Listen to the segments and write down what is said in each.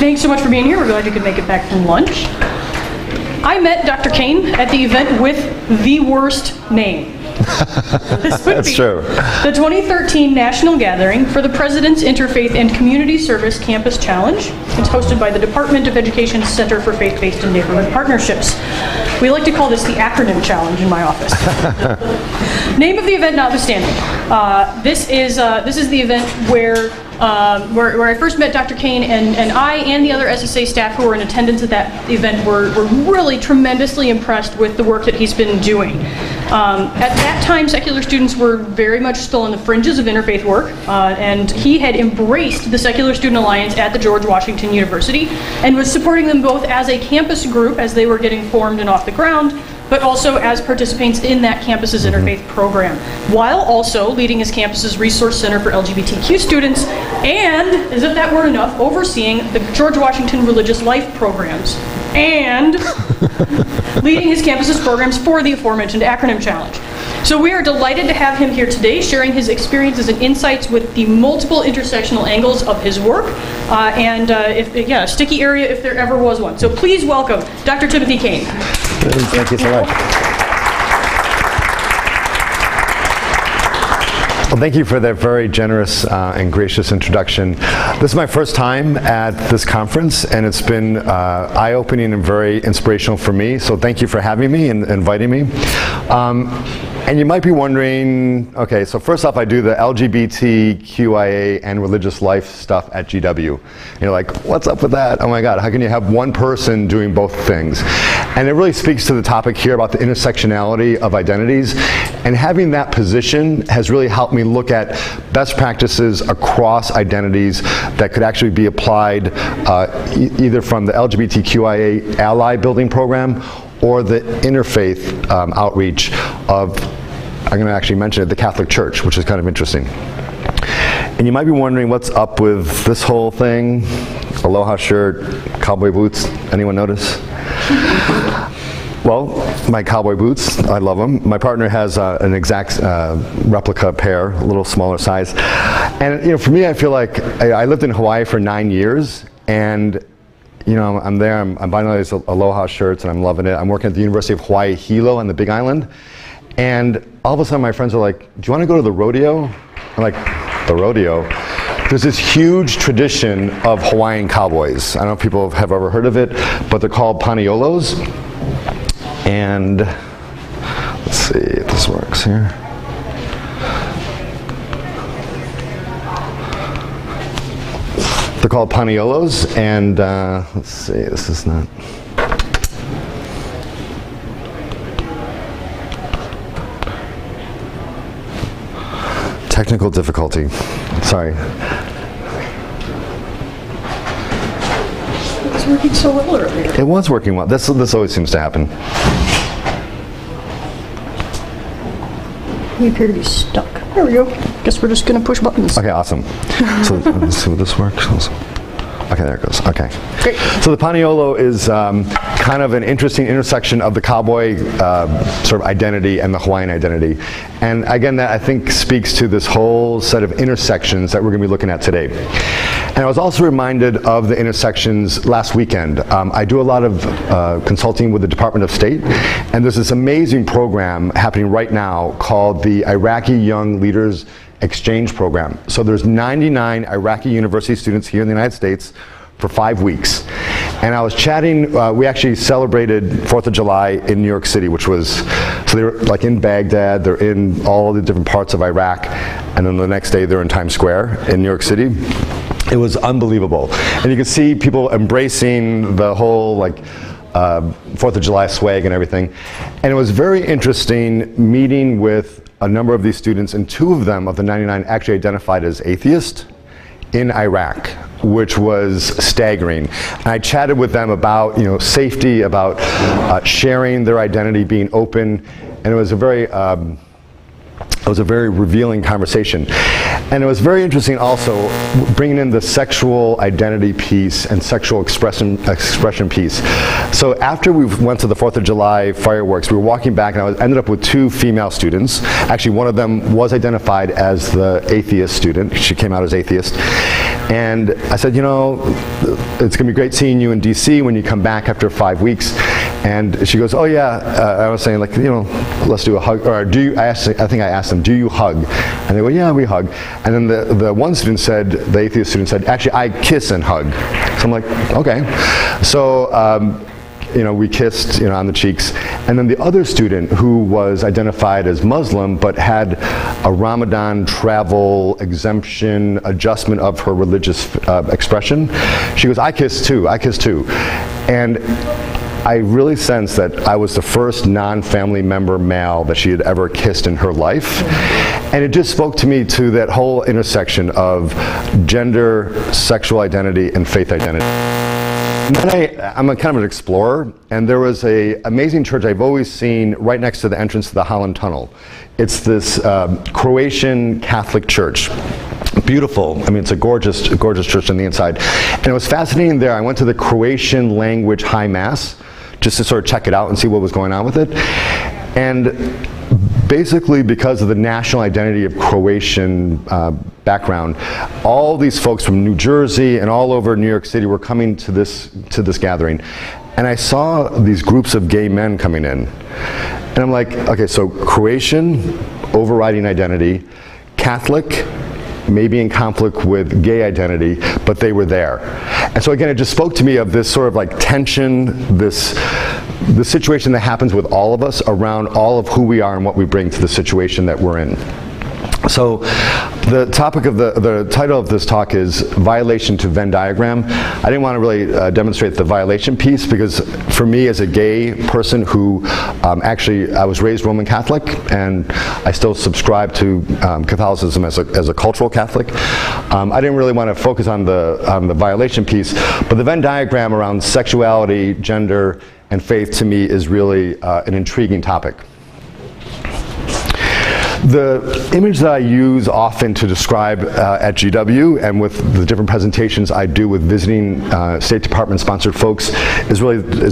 Thanks so much for being here. We're glad you could make it back from lunch. I met Dr. Kane at the event with the worst name. This would be true. The 2013 National Gathering for the President's Interfaith and Community Service Campus Challenge. It's hosted by the Department of Education's Center for Faith-Based and Neighborhood Partnerships. We like to call this the acronym challenge in my office. Name of the event notwithstanding. This is the event where I first met Dr. Kane, and I and the other SSA staff who were in attendance at that event were really tremendously impressed with the work that he's been doing. At that time, secular students were very much still on the fringes of interfaith work, and he had embraced the Secular Student Alliance at the George Washington University and was supporting them both as a campus group as they were getting formed and off the ground, but also as participants in that campus's interfaith program, while also leading his campus's Resource Center for LGBTQ students, and, as if that weren't enough, overseeing the George Washington Religious Life programs, and leading his campus's programs for the aforementioned acronym challenge. So we are delighted to have him here today, sharing his experiences and insights with the multiple intersectional angles of his work, a sticky area if there ever was one. So please welcome Dr. Timothy Kane. Thank you so much. Well, thank you for that very generous and gracious introduction. This is my first time at this conference, and it's been eye-opening and very inspirational for me, so thank you for having me and inviting me. And you might be wondering, okay, so first off, I do the LGBTQIA and religious life stuff at GW. And you're like, what's up with that? Oh my God, how can you have one person doing both things? And it really speaks to the topic here about the intersectionality of identities. And having that position has really helped me look at best practices across identities that could actually be applied either from the LGBTQIA ally building program or the interfaith outreach of, I'm going to actually mention it, the Catholic Church, which is kind of interesting. And you might be wondering what's up with this whole thing. Aloha shirt, cowboy boots, anyone notice? Well, my cowboy boots, I love them. My partner has an exact replica pair, a little smaller size. And you know, for me, I feel like I lived in Hawaii for 9 years, and you know, I'm there, I'm buying all these Aloha shirts and I'm loving it. I'm working at the University of Hawaii Hilo on the Big Island. And all of a sudden my friends are like, do you want to go to the rodeo? I'm like, the rodeo? There's this huge tradition of Hawaiian cowboys. I don't know if people have ever heard of it, but they're called paniolos. And let's see if this works here. They're called paniolos, and let's see, this is not. Technical difficulty, sorry. It was working so well earlier. It was working well. This always seems to happen. We appear to be stuck. There we go. Guess we're just going to push buttons. Okay, awesome. So let's see if this works. Okay, there it goes. Okay. Great. So the paniolo is kind of an interesting intersection of the cowboy sort of identity and the Hawaiian identity. And again, that I think speaks to this whole set of intersections that we're going to be looking at today. And I was also reminded of the intersections last weekend. I do a lot of consulting with the Department of State, and there's this amazing program happening right now called the Iraqi Young Leaders Exchange Program. So there's 99 Iraqi university students here in the United States for 5 weeks. And I was chatting, we actually celebrated 4th of July in New York City, which was, so they were like in Baghdad, they're in all the different parts of Iraq, and then the next day they're in Times Square in New York City. It was unbelievable. And you can see people embracing the whole like 4th of July swag and everything. And it was very interesting meeting with a number of these students, and 2 of them, of the 99, actually identified as atheist in Iraq, which was staggering. And I chatted with them about, you know, safety, about sharing their identity, being open, and it was a very was a very revealing conversation. And it was very interesting also bringing in the sexual identity piece and sexual expression piece. So after we went to the 4th of July fireworks, we were walking back and I ended up with 2 female students. Actually, one of them was identified as the atheist student. She came out as atheist. And I said, you know, it's going to be great seeing you in DC when you come back after 5 weeks. And she goes, oh yeah, I was saying, like, you know, let's do a hug, or do you, I think I asked them, do you hug? And they go, yeah, we hug. And then the one student said, the atheist student said, actually, I kiss and hug. So I'm like, okay. So, you know, we kissed, you know, on the cheeks. And then the other student, who was identified as Muslim but had a Ramadan travel exemption adjustment of her religious expression, she goes, I kiss too, I kiss too. And I really sensed that I was the first non-family member male that she had ever kissed in her life. And it just spoke to me to that whole intersection of gender, sexual identity, and faith identity. And then I'm a kind of an explorer, and there was an amazing church I've always seen right next to the entrance to the Holland Tunnel. It's this Croatian Catholic church. Beautiful. I mean, it's a gorgeous church on the inside. And it was fascinating there. I went to the Croatian language high mass just to sort of check it out and see what was going on with it. And basically, because of the national identity of Croatian background, all these folks from New Jersey and all over New York City were coming to this gathering. And I saw these groups of gay men coming in. And I'm like, okay, so Croatian, overriding identity, Catholic, maybe in conflict with gay identity, but they were there. And so again, it just spoke to me of this sort of like tension, the situation that happens with all of us around all of who we are and what we bring to the situation that we're in. So the topic of the title of this talk is Violation to Venn Diagram. I didn't want to really demonstrate the violation piece because for me as a gay person who actually I was raised Roman Catholic and I still subscribe to Catholicism as a cultural Catholic, I didn't really want to focus on the violation piece, but the Venn diagram around sexuality, gender, and faith to me is really an intriguing topic. The image that I use often to describe at GW and with the different presentations I do with visiting State Department sponsored folks is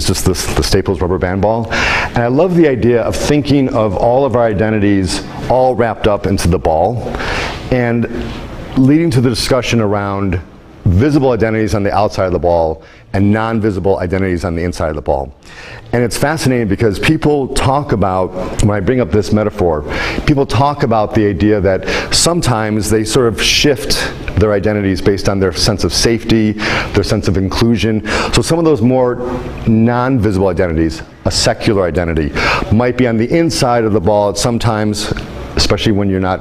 just the Staples rubber band ball. And I love the idea of thinking of all of our identities all wrapped up into the ball and leading to the discussion around visible identities on the outside of the ball and non-visible identities on the inside of the ball. And it's fascinating because people talk about, when I bring up this metaphor, people talk about the idea that sometimes they sort of shift their identities based on their sense of safety, their sense of inclusion. So some of those more non-visible identities, a secular identity, might be on the inside of the ball at sometimes, especially when you're not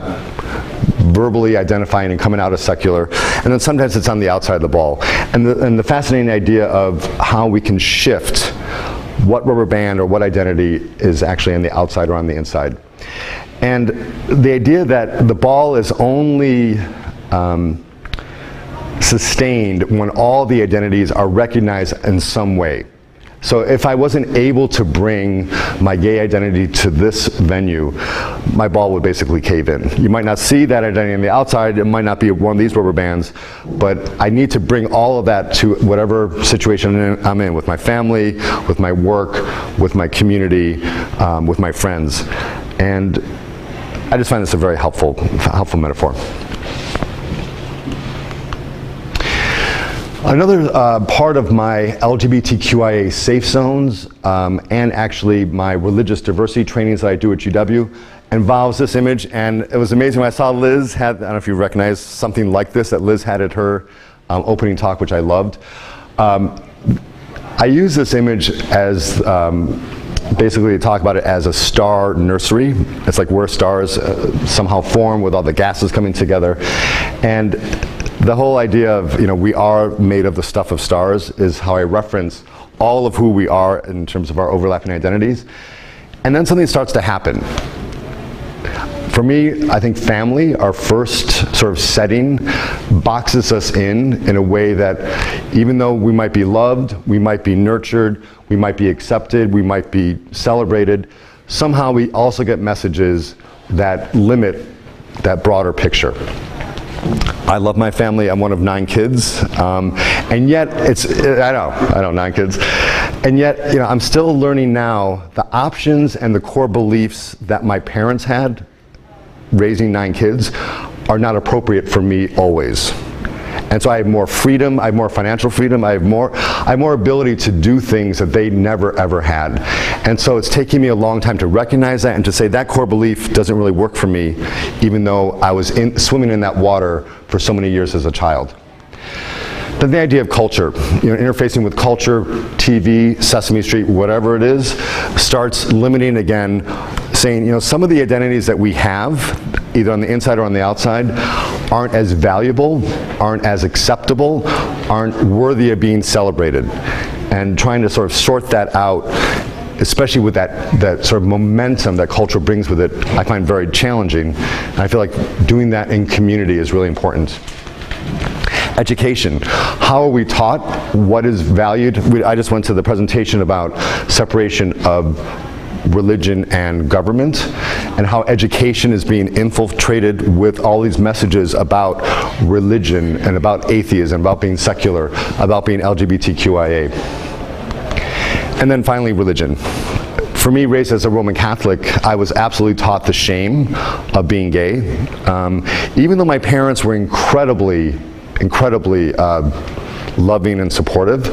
verbally identifying and coming out as secular, and then sometimes it's on the outside of the ball. And the fascinating idea of how we can shift what rubber band or what identity is actually on the outside or on the inside. And the idea that the ball is only sustained when all the identities are recognized in some way. So if I wasn't able to bring my gay identity to this venue, my ball would basically cave in. You might not see that identity on the outside, it might not be one of these rubber bands, but I need to bring all of that to whatever situation I'm in, with my family, with my work, with my community, with my friends. And I just find this a very helpful metaphor. Another part of my LGBTQIA safe zones and actually my religious diversity trainings that I do at GW involves this image, and it was amazing when I saw Liz had, I don't know if you recognize something like this that Liz had at her opening talk, which I loved. I use this image as basically to talk about it as a star nursery. It's like where stars somehow form with all the gases coming together. And the whole idea of, we are made of the stuff of stars is how I reference all of who we are in terms of our overlapping identities. And then something starts to happen. For me, I think family, our first sort of setting, boxes us in a way that even though we might be loved, we might be nurtured, we might be accepted, we might be celebrated, somehow we also get messages that limit that broader picture. I love my family. I'm one of 9 kids, and yet I know 9 kids, and yet I'm still learning now the options and the core beliefs that my parents had raising 9 kids are not appropriate for me always. And so I have more freedom, I have more financial freedom, I have more ability to do things that they never ever had. And so it's taking me a long time to recognize that and to say that core belief doesn't really work for me, even though I was swimming in that water for so many years as a child. Then the idea of culture, interfacing with culture, TV, Sesame Street, whatever it is, starts limiting again, saying, some of the identities that we have, either on the inside or on the outside, aren't as valuable, aren't as acceptable, aren't worthy of being celebrated. And trying to sort of sort that out, especially with that sort of momentum that culture brings with it, I find very challenging. And I feel like doing that in community is really important. Education. How are we taught? What is valued? I just went to the presentation about separation of religion and government, and how education is being infiltrated with all these messages about religion and about atheism, about being secular, about being LGBTQIA. And then finally, religion. For me, raised as a Roman Catholic, I was absolutely taught the shame of being gay. Even though my parents were incredibly loving and supportive.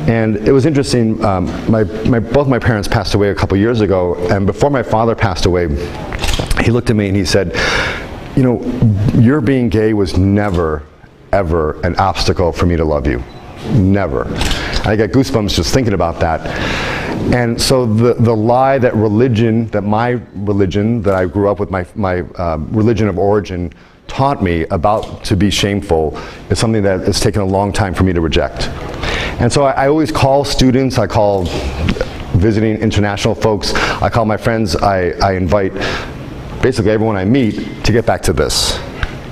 And it was interesting, both my parents passed away a couple years ago, and before my father passed away, he looked at me and he said, your being gay was never, ever an obstacle for me to love you. Never. I get goosebumps just thinking about that. And so the lie that my religion, that I grew up with, my religion of origin, taught me about to be shameful is something that it's taken a long time for me to reject. And so I always call students, I call visiting international folks, I call my friends, I invite basically everyone I meet to get back to this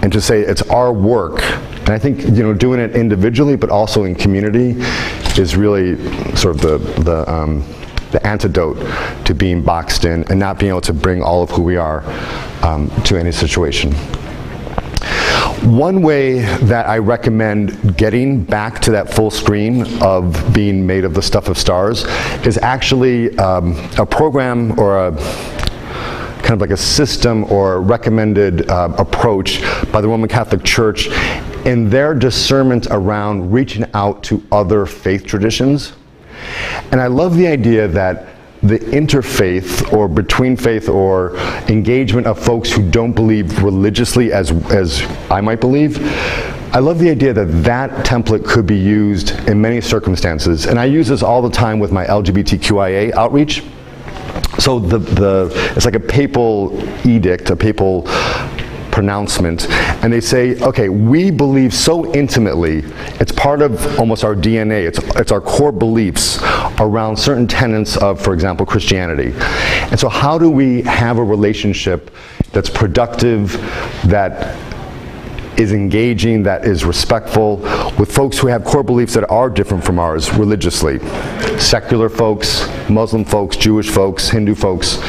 and to say it's our work. And I think doing it individually but also in community is really sort of the antidote to being boxed in and not being able to bring all of who we are to any situation. One way that I recommend getting back to that full screen of being made of the stuff of stars is actually a program or a kind of like a system or recommended approach by the Roman Catholic Church in their discernment around reaching out to other faith traditions. And I love the idea that the interfaith or between faith or engagement of folks who don't believe religiously as I might believe, I love the idea that template could be used in many circumstances. And I use this all the time with my LGBTQIA outreach. So it's like a papal edict, a papal pronouncement, and they say, okay, we believe so intimately, it's part of almost our DNA, it's our core beliefs around certain tenets of, for example, Christianity. And so how do we have a relationship that's productive, that is engaging, that is respectful, with folks who have core beliefs that are different from ours religiously? Secular folks, Muslim folks, Jewish folks, Hindu folks.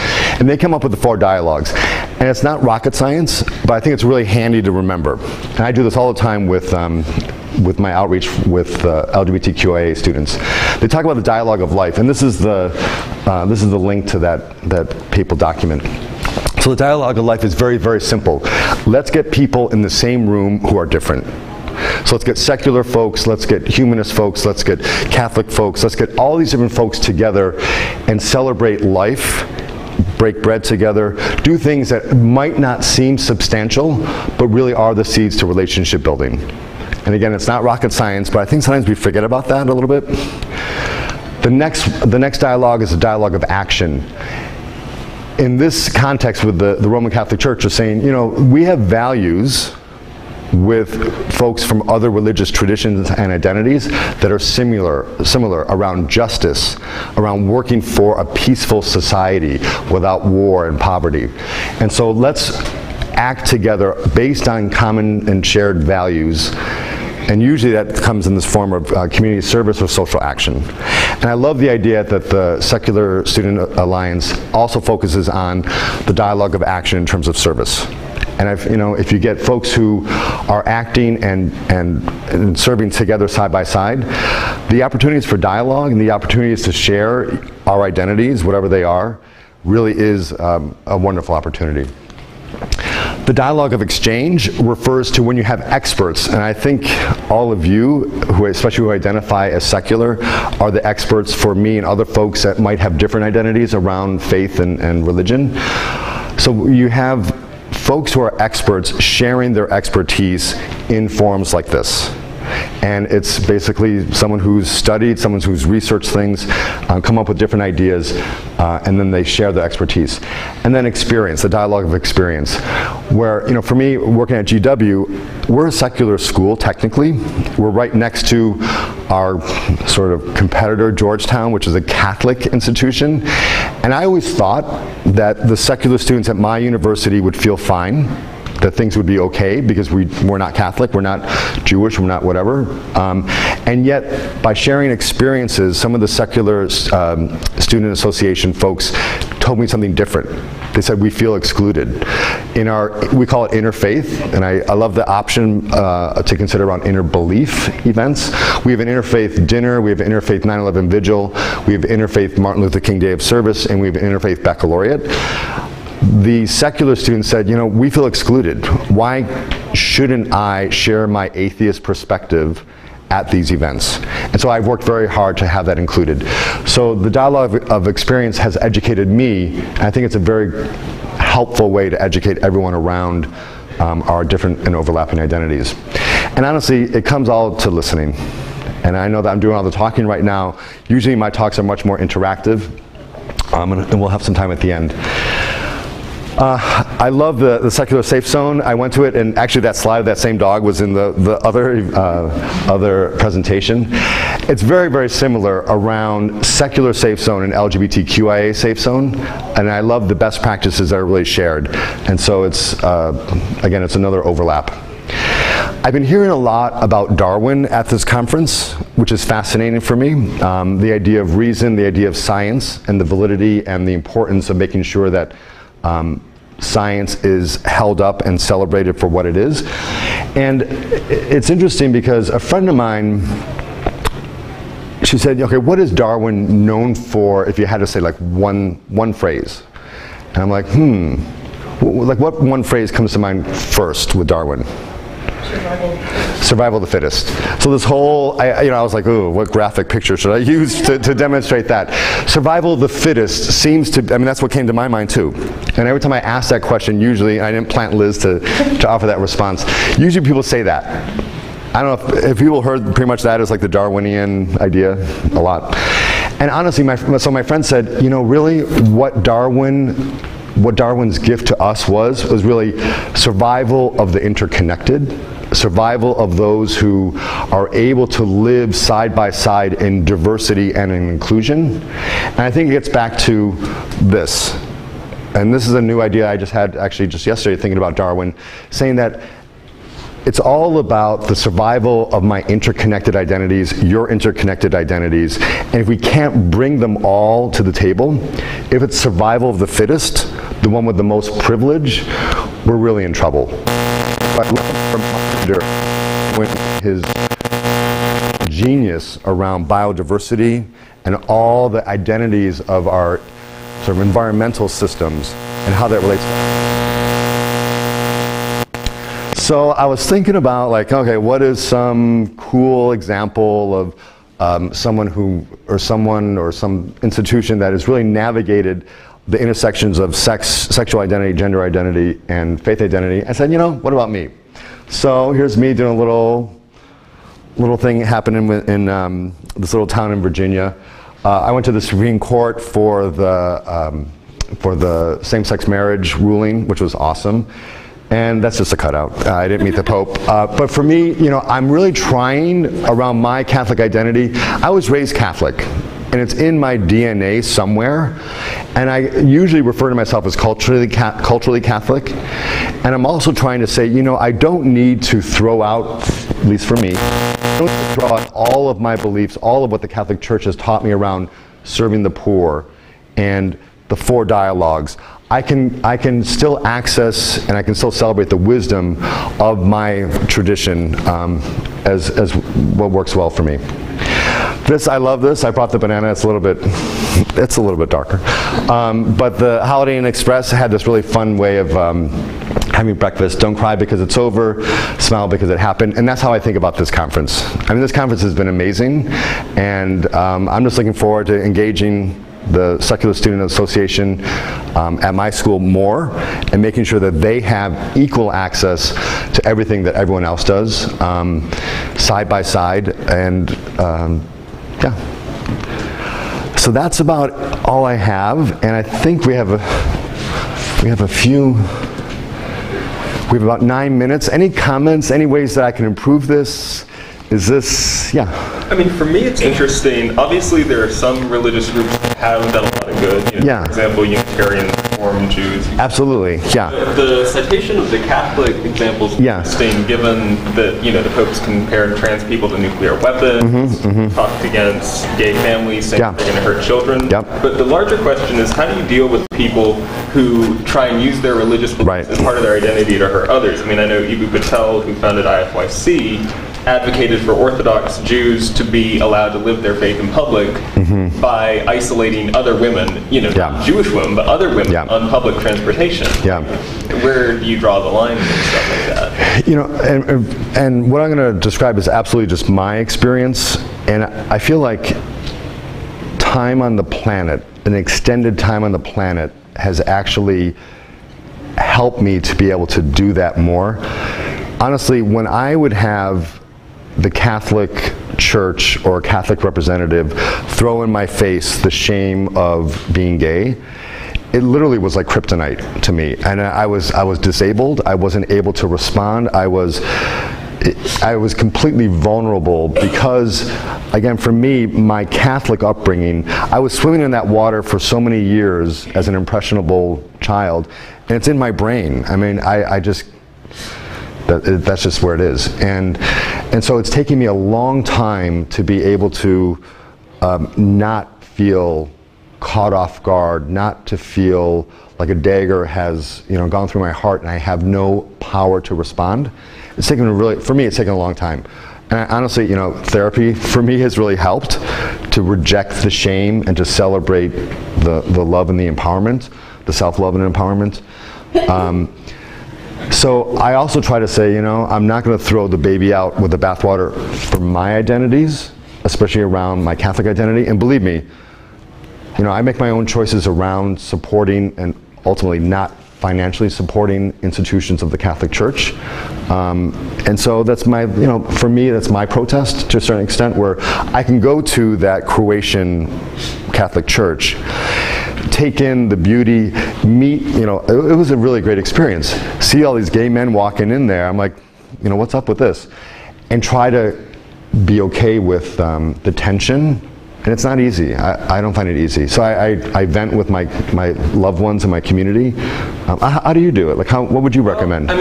And they come up with the 4 dialogues. And it's not rocket science, but I think it's really handy to remember. And I do this all the time with my outreach with LGBTQIA students. They talk about the dialogue of life, and this is the link to that papal document. So the dialogue of life is very, very simple. Let's get people in the same room who are different. So let's get secular folks, let's get humanist folks, let's get Catholic folks, let's get all these different folks together and celebrate life, break bread together, do things that might not seem substantial, but really are the seeds to relationship building. And again, it's not rocket science, but I think sometimes we forget about that a little bit. The next dialogue is a dialogue of action. In this context with the Roman Catholic Church is saying, we have values with folks from other religious traditions and identities that are similar around justice, around working for a peaceful society without war and poverty. And so let's act together based on common and shared values And usually that comes in this form of community service or social action. And I love the idea that the Secular Student Alliance also focuses on the dialogue of action in terms of service. And if you get folks who are acting and serving together side by side, the opportunities for dialogue and the opportunities to share our identities, whatever they are, really is a wonderful opportunity. The dialogue of exchange refers to when you have experts, and I think all of you, especially who identify as secular, are the experts for me and other folks that might have different identities around faith and religion. So you have folks who are experts sharing their expertise in forums like this. And it's basically someone who's studied, someone who's researched things, come up with different ideas, and then they share their expertise. And then experience, the dialogue of experience, where, for me, working at GW, we're a secular school, technically. We're right next to our sort of competitor, Georgetown, which is a Catholic institution. And I always thought that the secular students at my university would feel fine, that things would be okay because we're not Catholic, we're not Jewish, we're not whatever. And yet, by sharing experiences, some of the secular student association folks told me something different. They said we feel excluded. We call it interfaith, and I love the option to consider around interbelief events. We have an interfaith dinner, we have an interfaith 9/11 vigil, we have interfaith Martin Luther King Day of Service, and we have an interfaith baccalaureate. The secular students said, we feel excluded. Why shouldn't I share my atheist perspective at these events? And so I've worked very hard to have that included. So the dialogue of experience has educated me, and I think it's a very helpful way to educate everyone around our different and overlapping identities. And honestly, it comes all to listening. And I know that I'm doing all the talking right now. Usually my talks are much more interactive, and we'll have some time at the end. I love the secular safe zone. I went to it, and actually that slide of that same dog was in the other presentation. It's very, very similar around secular safe zone and LGBTQIA safe zone, and I love the best practices that are really shared. And so it's, again, it's another overlap. I've been hearing a lot about Darwin at this conference, which is fascinating for me. The idea of reason, the idea of science, and the validity and the importance of making sure that science is held up and celebrated for what it is. And it's interesting because a friend of mine, she said, okay, what is Darwin known for if you had to say like one phrase? And I'm like, like what one phrase comes to mind first with Darwin? Survival of the fittest. So this whole, I was like, ooh, what graphic picture should I use to demonstrate that? Survival of the fittest seems to, that's what came to my mind too. And every time I ask that question, usually, I didn't plant Liz to offer that response, usually people say that. I don't know if people heard pretty much that as like the Darwinian idea a lot. And honestly, so my friend said, really what Darwin's gift to us was really survival of the interconnected, survival of those who are able to live side by side in diversity and in inclusion. And I think it gets back to this. And this is a new idea I just had actually just yesterday thinking about Darwin, saying that it's all about the survival of my interconnected identities, your interconnected identities, and if we can't bring them all to the table, if it's survival of the fittest, the one with the most privilege, we're really in trouble. But when his genius around biodiversity and all the identities of our sort of environmental systems and how that relates. So I was thinking about like, okay, what is some cool example of someone or some institution that has really navigated the intersections of sexual identity, gender identity, and faith identity. I said, what about me? So here's me doing a little thing happening in this little town in Virginia. I went to the Supreme Court for the same-sex marriage ruling, which was awesome. And that's just a cutout. I didn't meet the Pope. But for me, I'm really trying around my Catholic identity. I was raised Catholic, and it's in my DNA somewhere. And I usually refer to myself as culturally Catholic. And I'm also trying to say, I don't need to throw out least for me, I don't need to throw out all of my beliefs, all of what the Catholic Church has taught me around serving the poor and the 4 dialogues. I can still access and I can still celebrate the wisdom of my tradition as what works well for me. I love this. I brought the banana. It's a little bit darker. But the Holiday Inn Express had this really fun way of having breakfast. Don't cry because it's over, smile because it happened. And that's how I think about this conference. I mean, this conference has been amazing, and I'm just looking forward to engaging the Secular Student Association at my school more, and making sure that they have equal access to everything that everyone else does, side by side, and yeah. So that's about all I have, and I think we have about 9 minutes. Any comments? Any ways that I can improve this? Is this, yeah? I mean, for me, it's interesting. Obviously, there are some religious groups that have done a lot of good. You know, yeah. For example, Unitarians, Reformed Jews. Absolutely, yeah. The citation of the Catholic examples is interesting, given that the popes compared trans people to nuclear weapons, talked against gay families, saying they're going to hurt children. Yep. But the larger question is, how do you deal with people who try and use their religious beliefs as part of their identity to hurt others? I mean, I know Ibu Patel, who founded IFYC, advocated for Orthodox Jews to be allowed to live their faith in public by isolating other women, not Jewish women, but other women on public transportation. Yeah. Where do you draw the line and stuff like that? And what I'm going to describe is absolutely just my experience, and I feel like time on the planet, an extended time on the planet, has actually helped me to be able to do that more. Honestly, when I would have the Catholic Church or a Catholic representative throw in my face the shame of being gay, it literally was like kryptonite to me. And I was disabled. I wasn't able to respond. I was completely vulnerable because, again, for me, my Catholic upbringing, I was swimming in that water for so many years as an impressionable child, and it's in my brain. I mean, that's just where it is. And so it's taken me a long time to be able to not feel caught off guard, not to feel like a dagger has gone through my heart and I have no power to respond. It's taken for me, it's taken a long time. And honestly, therapy for me has really helped to reject the shame and to celebrate the love and the empowerment, the self-love and empowerment. So I also try to say, I'm not going to throw the baby out with the bathwater for my identities, especially around my Catholic identity. And believe me, I make my own choices around supporting and ultimately not financially supporting institutions of the Catholic Church. And so that's my, for me, that's my protest to a certain extent, where I can go to that Croatian Catholic Church, take in the beauty, meet, it was a really great experience. See all these gay men walking in there, I'm like, what's up with this? And try to be okay with the tension. And it's not easy. I don't find it easy. So I vent with my loved ones in my community. How do you do it? Like, what would you recommend? I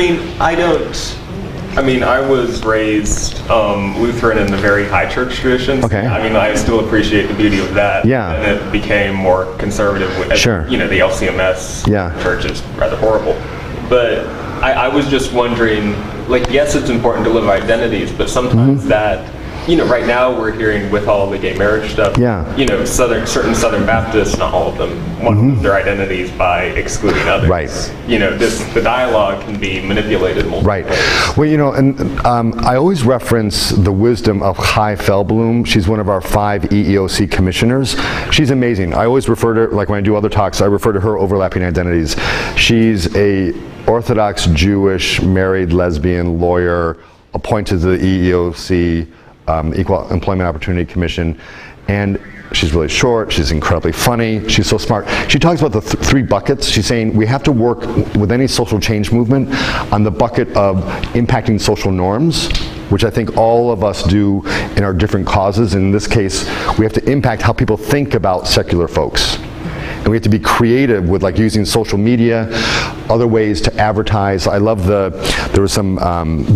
was raised Lutheran in the very high church tradition. Okay. I still appreciate the beauty of that. Yeah. And it became more conservative. Sure. The LCMS church is rather horrible. But I was just wondering, yes, it's important to live identities, but sometimes that, right now we're hearing with all the gay marriage stuff, certain Southern Baptists, not all of them, want to live their identities by excluding others. Right. The dialogue can be manipulated multiple ways. Well, I always reference the wisdom of Chai Feldblum. She's one of our 5 EEOC commissioners. She's amazing. I always refer to, when I do other talks, I refer to her overlapping identities. She's a Orthodox Jewish married lesbian lawyer appointed to the EEOC, Equal Employment Opportunity Commission, and she's really short, she's incredibly funny, she's so smart. She talks about the 3 buckets. She's saying we have to work with any social change movement on the bucket of impacting social norms, which I think all of us do in our different causes. In this case, we have to impact how people think about secular folks. And we have to be creative with using social media, other ways to advertise. I love the There were some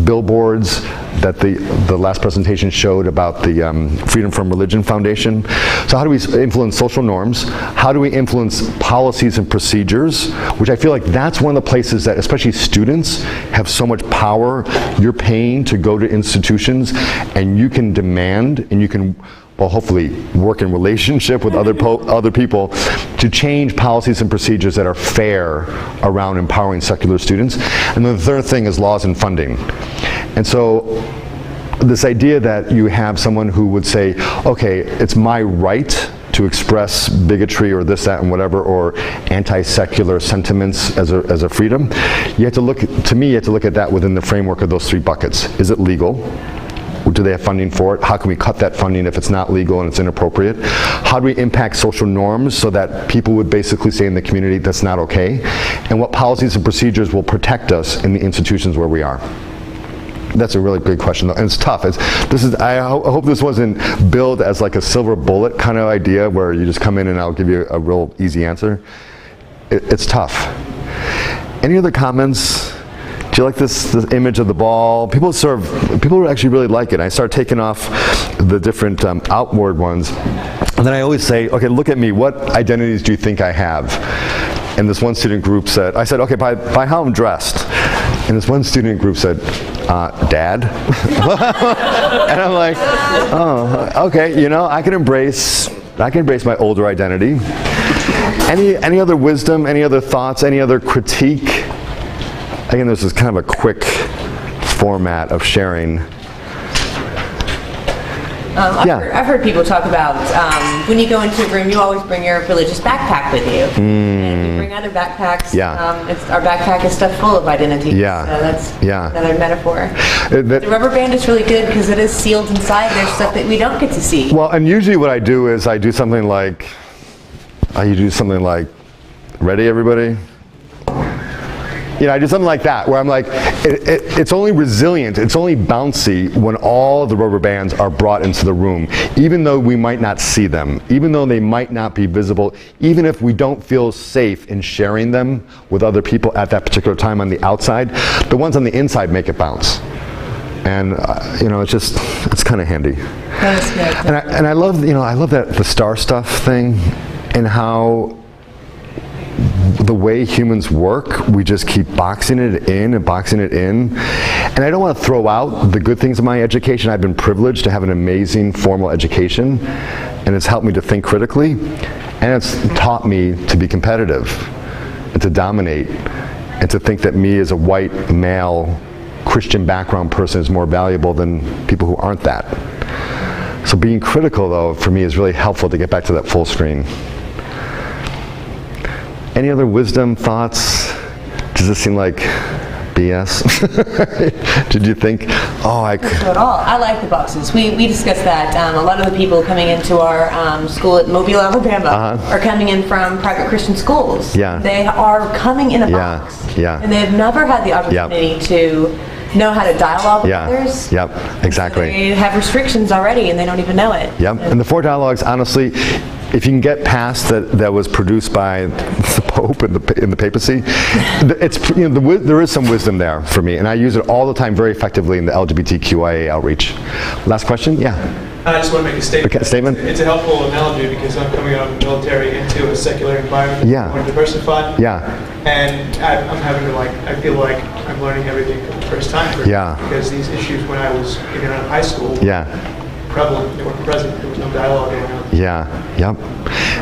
billboards that the last presentation showed about the Freedom from Religion Foundation. So how do we influence social norms? How do we influence policies and procedures? Which I feel like that's one of the places that especially students have so much power. You're paying to go to institutions, and you can demand, and you can, well, hopefully work in relationship with other people to change policies and procedures that are fair around empowering secular students. And then the third thing is laws and funding. And so this idea that you have someone who would say, okay, it's my right to express bigotry or this, that, and whatever, or anti-secular sentiments as a freedom, you have to look, to me, you have to look at that within the framework of those three buckets. Is it legal? Do they have funding for it? How can we cut that funding if it's not legal and it's inappropriate? How do we impact social norms so that people would basically say in the community that's not okay? And what policies and procedures will protect us in the institutions where we are? That's a really big question, though, and it's tough. I hope this wasn't billed as like a silver bullet kind of idea where you just come in and I'll give you a real easy answer. It's tough. Any other comments? Do you like this image of the ball? People actually really like it. I start taking off the different outward ones, and then I always say, okay, look at me. What identities do you think I have? And this one student group said, I said, okay, by how I'm dressed. And this one student group said, Dad. And I'm like, oh, okay, you know, I can embrace my older identity. Any other wisdom, any other thoughts, any other critique? Again, this is kind of a quick format of sharing. I've heard people talk about when you go into a room, you always bring your religious backpack with you. And you bring other backpacks. Yeah. Our backpack is stuffed full of identities. Yeah. So that's another metaphor. The rubber band is really good because it is sealed inside. There's stuff that we don't get to see. Well, and usually what I do is I do something like, ready everybody? You know, I do something like that, where I'm like, it's only resilient, it's only bouncy when all the rubber bands are brought into the room, even though we might not see them, even though they might not be visible, even if we don't feel safe in sharing them with other people at that particular time on the outside, the ones on the inside make it bounce. And you know, it's kind of handy. That is good. And I love, I love that the star stuff thing, and how the way humans work, we just keep boxing it in and boxing it in. And I don't want to throw out the good things of my education. I've been privileged to have an amazing formal education, and it's helped me to think critically, and it's taught me to be competitive and to dominate and to think that me as a white male Christian background person is more valuable than people who aren't that. So being critical, though, for me is really helpful to get back to that full screen. Any other wisdom, thoughts? Does this seem like BS? Did you think, Not at all. I like the boxes. We discussed that. A lot of the people coming into our school at Mobile, Alabama are coming in from private Christian schools. Yeah. They are coming in a box. Yeah. And they've never had the opportunity to know how to dialogue with others. Yep, exactly. They have restrictions already and they don't even know it. Yep, and the 4 dialogues, honestly, if you can get past that was produced by the Pope in the papacy, it's, there is some wisdom there for me, and I use it all the time very effectively in the LGBTQIA outreach. Last question? Yeah. I just want to make a statement. Okay, statement? It's a helpful analogy because I'm coming out of the military into a secular environment, more diversified. Yeah. And I'm having to I feel like I'm learning everything for the first time. Because these issues when I was getting out of high school, prevalent, they weren't present, there was no dialogue going on. Yep.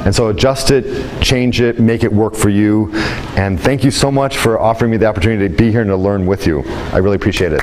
And so adjust it, change it, make it work for you. And thank you so much for offering me the opportunity to be here and to learn with you. I really appreciate it.